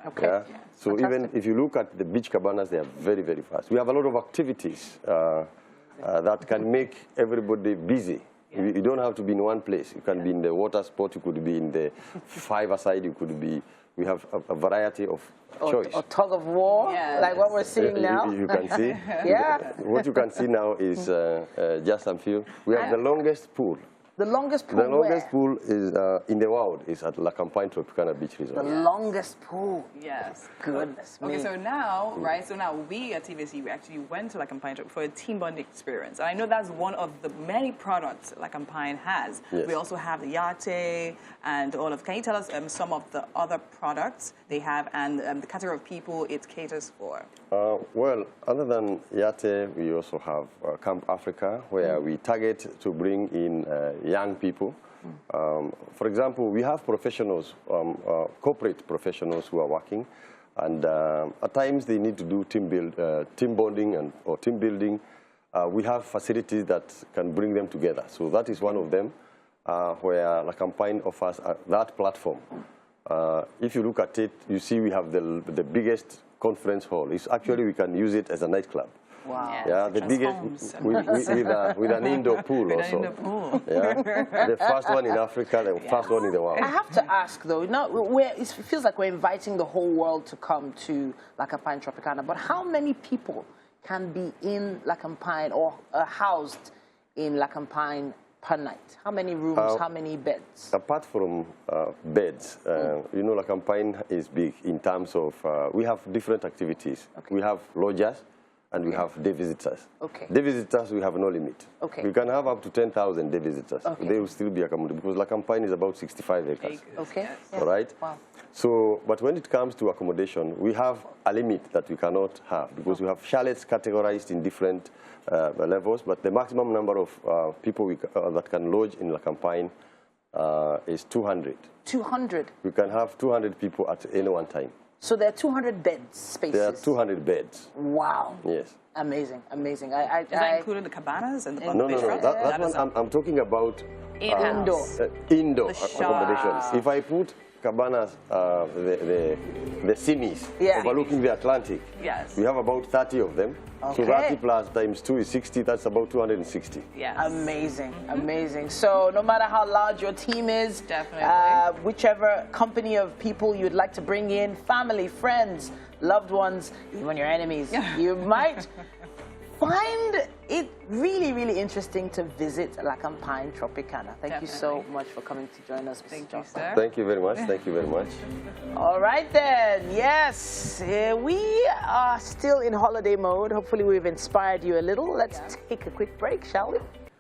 Okay. Yeah? So even if you look at the beach cabanas, they are very, very fast. We have a lot of activities that can make everybody busy. You don't have to be in one place. You can be in the water sport, you could be in the five-a-side, you could be, we have a variety of choice. Or tug of war, like what we're seeing now. You can see. What you can see now is just some few. We have the longest pool. The longest pool. The longest pool is in the world is at La Campagne Tropicana Beach Resort. The longest pool. Yes. Goodness me. Okay, so now, right? So now we at TVC, we actually went to La Campagne for a team bonding experience. And I know that's one of the many products La Campagne has. Yes. We also have the yate and all of. Can you tell us some of the other products they have and the category of people it caters for? Well, other than yate, we also have Camp Africa, where we target to bring in young people. For example, we have professionals, corporate professionals who are working, and at times they need to do team bonding or team building. We have facilities that can bring them together. So that is one of them, where La Campagne offers that platform. If you look at it, you see we have the biggest conference hall. It's actually, we can use it as a nightclub. Wow. Yeah, the biggest with an indoor pool also. Yeah, the first one in Africa, the first one in the world. I have to ask though, it feels like we're inviting the whole world to come to La Campagne Tropicana, but how many people can be in La Campagne or housed in La Campagne per night? How many rooms, how many beds? Apart from beds, you know, La Campagne is big in terms of, we have different activities. We have lodgers, and we have day visitors. Day visitors, we have no limit. We can have up to 10,000 day visitors. They will still be accommodated, because La Campagne is about 65 acres. All right? Wow. So, but when it comes to accommodation, we have a limit that we cannot have, because we have chalets categorized in different levels, but the maximum number of people that can lodge in La Campagne is 200. 200? We can have 200 people at any one time. So there are 200 beds, spaces? There are 200 beds. Wow. Yes. Amazing, amazing. Is that including the cabanas and the No. That one, I'm talking about indoor accommodations. If I put cabanas, the semis overlooking the Atlantic, we have about 30 of them. So 30 plus times 2 is 60. That's about 260. Amazing, amazing. So no matter how large your team is, whichever company of people you'd like to bring in, family, friends, loved ones, even your enemies, you might find it really, really interesting to visit La Campagne Tropicana. Thank you so much for coming to join us, Mr. John. Thank you very much. Thank you very much. All right then. Yes, we are still in holiday mode. Hopefully we've inspired you a little. Let's take a quick break, shall we?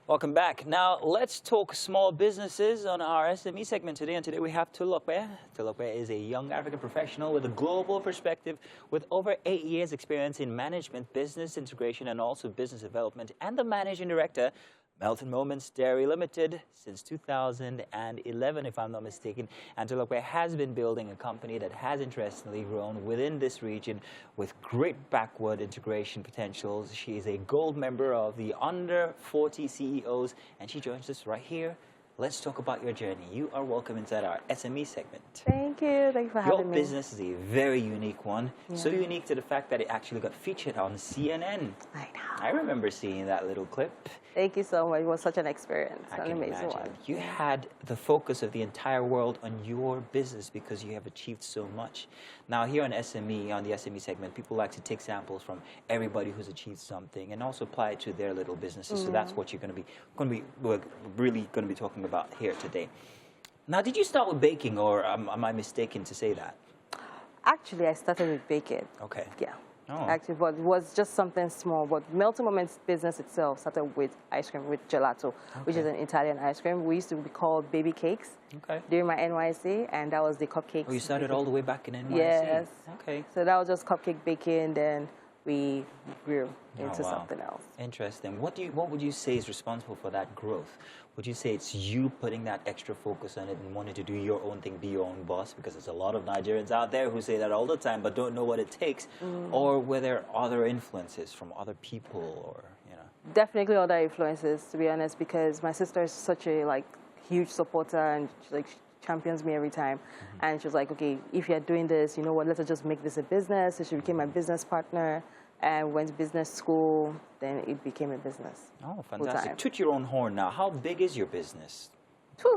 Welcome back. Now, let's talk small businesses on our SME segment today. And today we have Tulope. Tulope is a young African professional with a global perspective with over 8 years experience in management, business integration, and also business development, and the managing director, Melton Moments Dairy Limited, since 2011, if I'm not mistaken. And Tulope has been building a company that has interestingly grown within this region with great backward integration potentials. She is a gold member of the Under 40 CEOs, and she joins us right here. Let's talk about your journey. You are welcome inside our SME segment. Thank you. Thank you for having me. Your business is a very unique one. Yeah. So unique to the fact that it actually got featured on CNN. I know. I remember seeing that little clip. Thank you so much. It was such an experience. I An can amazing imagine. one. You had the focus of the entire world on your business because you have achieved so much. Now here on SME, on the SME segment, people like to take samples from everybody who's achieved something and also apply it to their little businesses. So that's what you're we're really going to be talking about here today. Now, did you start with baking, or am I mistaken to say that? Actually, I started with baking. Okay. Yeah. Oh. Actually, but it was just something small. But Melton Moments business itself started with ice cream, with gelato, which is an Italian ice cream. We used to be called baby cakes during my NYC, and that was the cupcakes. Oh, you started all the way back in NYC? Yes. Okay. So that was just cupcake baking, then we grew into something else. Interesting. What would you say is responsible for that growth? Would you say it's you putting that extra focus on it and wanting to do your own thing, be your own boss? Because there's a lot of Nigerians out there who say that all the time but don't know what it takes. Or were there other influences from other people, or, you know? Definitely other influences, to be honest, because my sister is such a huge supporter, and she champions me every time. And she was like, okay, if you're doing this, you know what, let's just make this a business. So she became my business partner and went to business school. Then it became a business. Oh, fantastic. Toot your own horn now. How big is your business?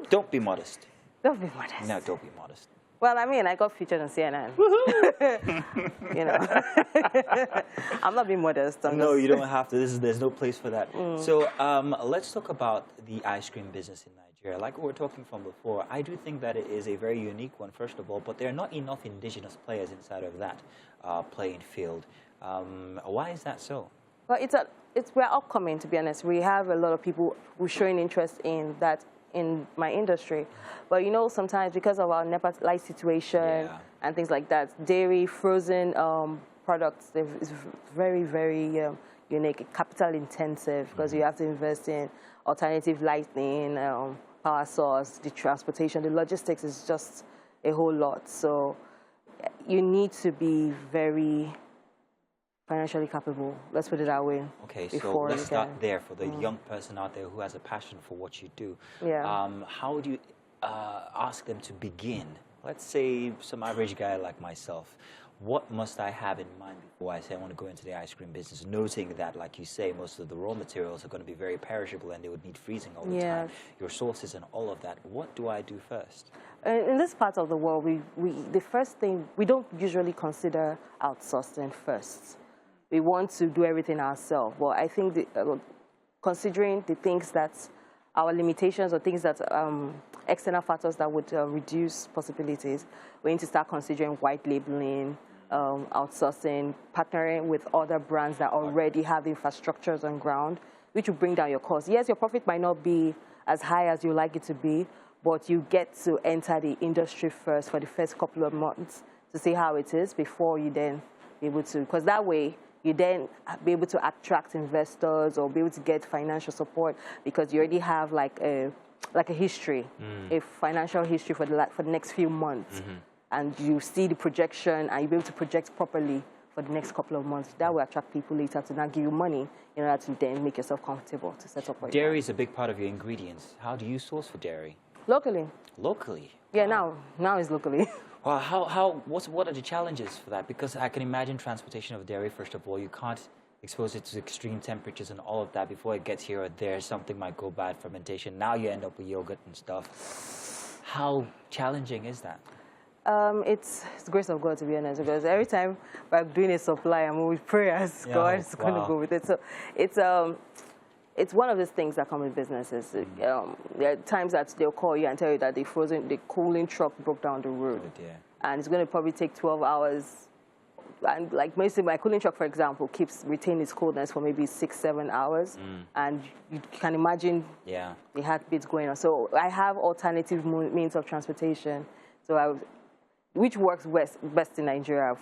Don't be modest. Don't be modest. No, don't be modest. Well, I mean, I got featured on CNN. You know, I'm not being modest. No, you don't have to. There's no place for that. So let's talk about the ice cream business in Nigeria. Like we were talking from before, I do think that it is a very unique one, first of all, but there are not enough indigenous players inside of that playing field. Why is that so? Well, we're upcoming, to be honest. We have a lot of people who are showing interest in that in my industry. But, you know, sometimes because of our NEPA light situation and things like that, dairy, frozen products is very, very unique, capital intensive, because you have to invest in alternative lighting, power source, the transportation, the logistics is just a whole lot. So you need to be very financially capable. Let's put it that way. Okay, so let's start there for the young person out there who has a passion for what you do. Yeah. How do you ask them to begin? Let's say some average guy like myself. What must I have in mind before I say I want to go into the ice cream business, noting that, like you say, most of the raw materials are going to be very perishable and they would need freezing all the time, your sources and all of that. What do I do first? In this part of the world, the first thing, we don't usually consider outsourcing first. We want to do everything ourselves. Well, I think considering the things that our limitations or things that external factors that would reduce possibilities, we need to start considering white labeling, outsourcing, partnering with other brands that already have infrastructures on ground, which will bring down your costs. Yes, your profit might not be as high as you like it to be, but you get to enter the industry first for the first couple of months to see how it is before you then be able to, because that way you then be able to attract investors or be able to get financial support, because you already have like a history, a financial history for the next few months. And you see the projection and you'll be able to project properly for the next couple of months. That will attract people later to now give you money in order to then make yourself comfortable to set up. Dairy is a big part of your ingredients. How do you source for dairy? Locally. Locally? Yeah, now it's locally. Well, what are the challenges for that? Because I can imagine transportation of dairy, first of all, you can't expose it to extreme temperatures and all of that before it gets here or there. Something might go bad, fermentation. Now you end up with yogurt and stuff. How challenging is that? It's the grace of God, to be honest, because every time I'm doing a supply, I'm with prayers, God is going to go with it. So it's one of those things that come with businesses. There are times that they'll call you and tell you that the cooling truck broke down the road. And it's going to probably take 12 hours and like my cooling truck, for example, retain its coldness for maybe 6-7 hours, and you can imagine the heartbeats going on. So I have alternative means of transportation. So which works best in Nigeria.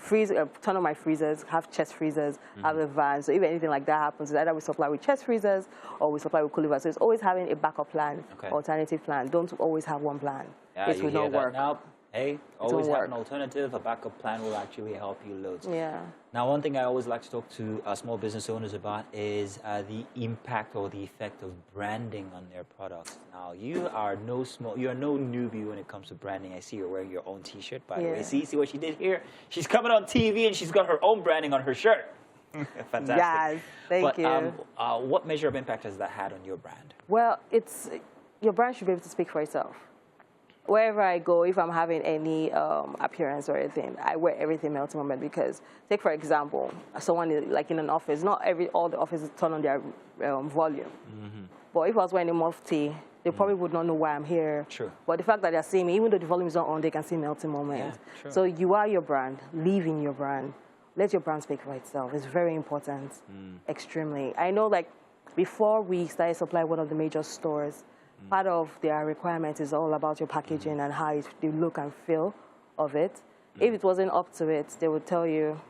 Turn on my freezers, have chest freezers, have a van. So if anything like that happens, either we supply with chest freezers or we supply with coolers. So it's always having a backup plan, alternative plan. Don't always have one plan. Yeah, it will not work. Now, hey, always have an alternative. A backup plan will actually help you loads. Yeah. Now, one thing I always like to talk to small business owners about is the impact or the effect of branding on their products. Now, you are no newbie when it comes to branding. I see you're wearing your own T-shirt, by the way. See what she did here? She's coming on TV and she's got her own branding on her shirt. Fantastic. Yes, thank you. What measure of impact has that had on your brand? Well, your brand should be able to speak for itself. Wherever I go, if I'm having any appearance or anything, I wear everything Melting Moment because, take for example, someone like in an office, not all the offices turn on their volume. But if I was wearing a mufti, they probably would not know why I'm here. True. But the fact that they're seeing me, even though the volume is not on, they can see Melting Moment. Yeah, so you are your brand. Live in your brand. Let your brand speak for itself. It's very important, extremely. I know, like, before we started supplying one of the major stores, part of their requirement is all about your packaging and how the look and feel of it. If it wasn't up to it, they would tell you,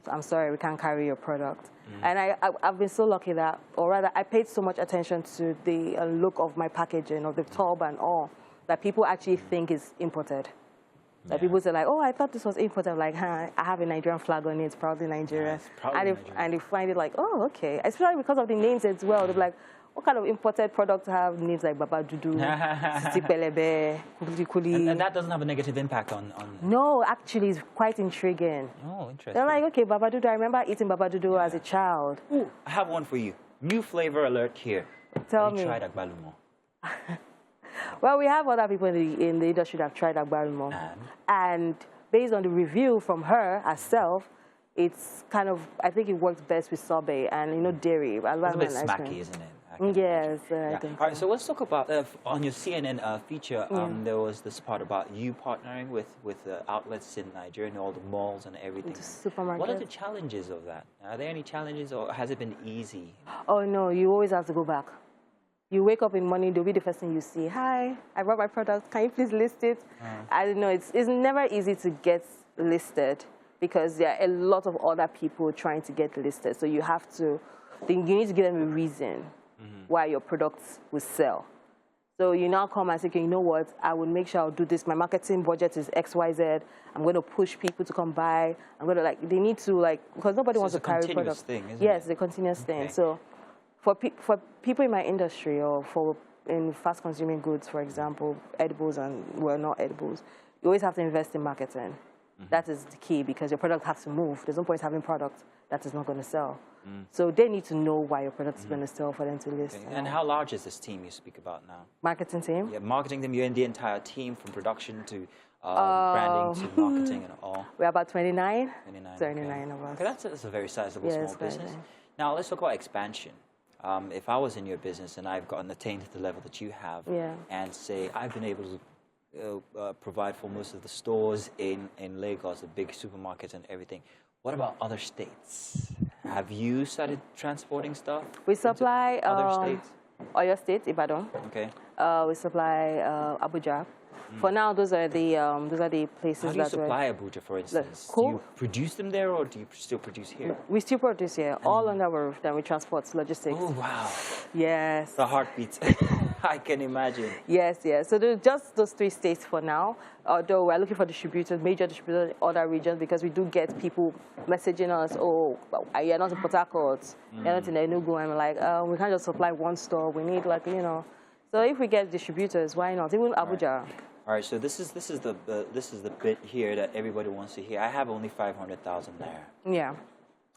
I'm sorry, we can't carry your product. And I've been so lucky that, or rather, I paid so much attention to the look of my packaging, of the tub and all, that people actually think is imported. That people say, like, oh, I thought this was imported. Like, I have a Nigerian flag on it. It's proudly Nigeria. And they find it like, oh, okay. Especially because of the names as well. They're like, what kind of imported products have names like Baba Dudu, Siti Pelebe, Kuli Kuli? And that doesn't have a negative impact on... No, actually, it's quite intriguing. Oh, interesting. They're like, okay, Baba Dudu, I remember eating Baba Dudu as a child. Ooh, I have one for you. New flavor alert here. Tell me. Tried Agbalumo. Well, we have other people in the industry that have tried Agbalumo. And based on the review from her herself, it's kind of, I think it works best with sorbet and, dairy. It's a bit smacky, isn't it? Yes, I think All right, so let's talk about, on your CNN feature, there was this part about you partnering with outlets in Nigeria and all the malls and everything. The supermarket. What are the challenges of that? Are there any challenges or has it been easy? Oh, no, you always have to go back. You wake up in the morning, they'll be the first thing you see. Hi, I brought my product. Can you please list it? I don't know. It's never easy to get listed because there are a lot of other people trying to get listed. So you have to, you need to give them a reason why your products will sell. So you now come and say, okay, you know what? I will make sure I'll do this. My marketing budget is X, Y, Z. I'm going to push people to come buy. I'm going to, they need to, because nobody wants to carry products. Thing, isn't yes, it? it's a continuous thing. So for people in my industry or in fast consuming goods, for example, edibles and, well, not edibles, you always have to invest in marketing. That is the key because your product has to move. There's no point having product that is not going to sell. So they need to know why your product is going to sell for them to list. Okay. And how large is this team you speak about now? Marketing team? Yeah, marketing team. You're in the entire team from production to branding to marketing and all. We're about 29. 29 of us. Okay, that's a very sizable small business. Now let's talk about expansion. If I was in your business and I've gotten attained to the level that you have, and say I've been able to provide for most of the stores in Lagos, the big supermarkets and everything, what about other states? Have you started transporting stuff? We supply other states? Oyo State, Ibadan. Okay. We supply Abuja. For now, those are the places. How do you supply Abuja, for instance? Do you produce them there, or do you still produce here? We still produce here, all under our roof. Then we transport logistics. Oh wow! Yes. The heartbeat. I can imagine. Yes, yes. So there's just those 3 states for now. Although we're looking for distributors, major distributors in other regions, because we do get people messaging us, oh, you're not in Port Harcourt, you're not in Enugu. And we're like, we can't just supply one store. We need, So if we get distributors, why not? Even Abuja. All right, so this is the bit here that everybody wants to hear. I have only 500,000 there. Yeah.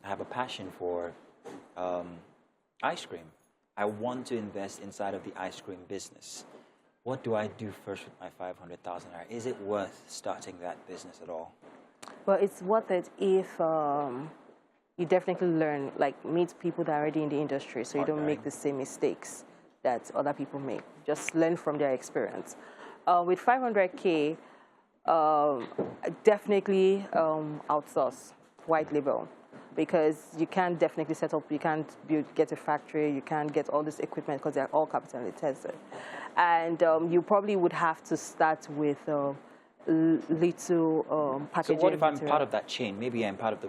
I have a passion for ice cream. I want to invest inside of the ice cream business. What do I do first with my 500,000 there? Is it worth starting that business at all? Well, it's worth it if you definitely learn, meet people that are already in the industry, so you don't make the same mistakes that other people make. Just learn from their experience. With 500K, definitely outsource. white label, because you can't definitely set up, you can't get a factory, you can't get all this equipment because they're all capital intensive. And you probably would have to start with little packaging. So what if I'm material. part of that chain? Maybe I'm part of the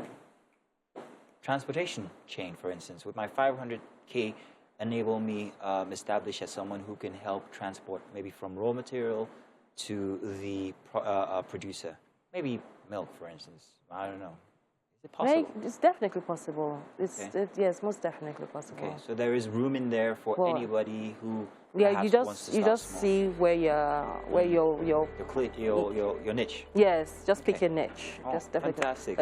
transportation chain, for instance. Would my 500K enable me establish as someone who can help transport maybe from raw material to the producer? Maybe milk, for instance. I don't know. Is it possible? It's definitely possible. Okay. Yes, most definitely possible. Okay, so there is room in there for anybody who Yeah, you wants to just start small. see where your your niche. yes, just pick Okay. your niche. Oh, Just definitely. fantastic.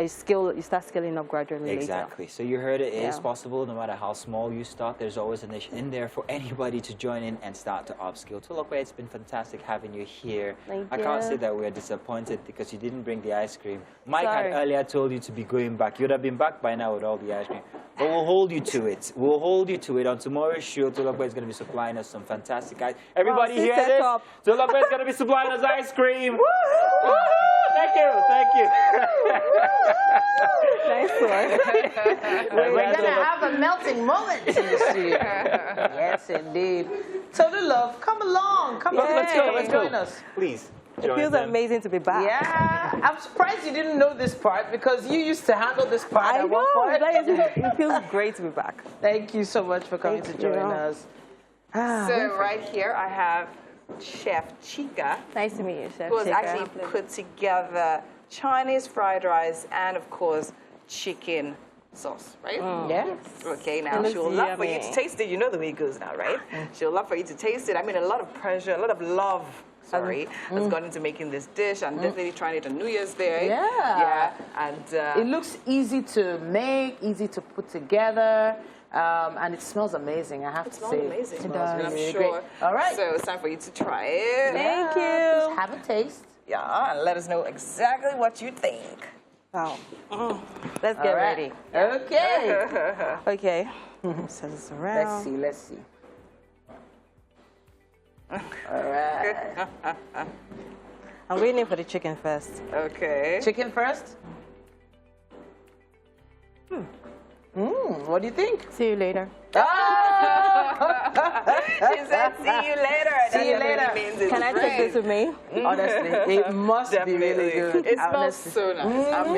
You start scaling up gradually Exactly. So you heard it is Yeah. possible, no matter how small you start. There's always a niche in there for anybody to join in and start to upskill. Tulokwe, it's been fantastic having you here. Thank I can't you. say that we're disappointed because you didn't bring the ice cream. Mike Sorry. had earlier told you to be going back. You'd have been back by now with all the ice cream. But we'll hold you to it. We'll hold you to it. On tomorrow's show, Tulokwe is going to be supplying us some fantastic ice. Everybody Wow, hear set this? up. Tulokwe is going to be supplying us ice cream. Woo! Thank you. Thank you. Nice one. We're going to have a melting moment in the studio. Yes, indeed. Total Love, come along. Come on, Let's go. Let's go. join us. Please. It join feels them. amazing to be back. Yeah, I'm surprised you didn't know this part because you used to handle this part I at one know. point. It feels great to be back. Thank you so much for coming Thank to join you. us. So right here I have Chef Chika, Nice to meet you, Chef. who has Chika. actually put together Chinese fried rice and, of course, chicken sauce, right? Yes. Okay, now It looks she'll love for you to yummy. taste it. You know the way it goes now, right? She'll love for you to taste it. I mean, a lot of pressure, a lot of love, has gone into making this dish. I'm definitely trying it on New Year's Day. Yeah. Yeah, and It looks easy to make, easy to put together, and it smells amazing, I have to smells say. amazing. It smells And I'm really sure. great. All right. So it's time for you to try it. Thank Please you. have a taste. Yeah, and let us know exactly what you think. Wow. Let's get All right. ready. Okay. Okay. So this around. Let's see. All right. I'm waiting for the chicken first. Okay. Chicken first. What do you think? See you later. She said, see you later. See you That later. really means it's Can I take this with me? Honestly, it must be really good. It smells honestly. so nice. I'm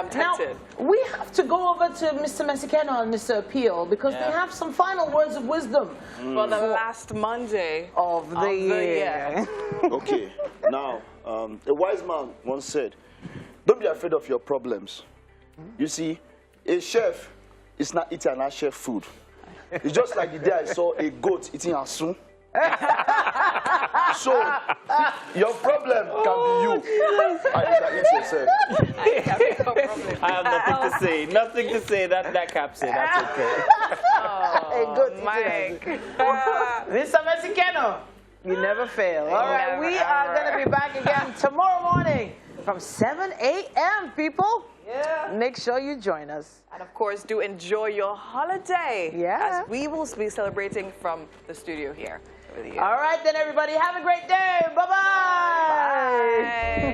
Now, tempted. we have to go over to Mr. Mexicano and Mr. Appeal because they have some final words of wisdom For the last Monday of the year. Okay, now, a wise man once said, don't be afraid of your problems. You see, a chef is not eating an chef food. It's just like the day I saw a goat eating asun. So, your problem can be you. And you can eat yourself. I have nothing to say. Nothing to say. That caps it. That's okay. A goat eating Mike. asun. Mr. Mexicano, you never fail. All right, we are going to be back again tomorrow morning from 7 a.m., people. Yeah. Make sure you join us. And of course, do enjoy your holiday. Yeah. As we will be celebrating from the studio here. All right, then, everybody. Have a great day. Bye-bye. Bye.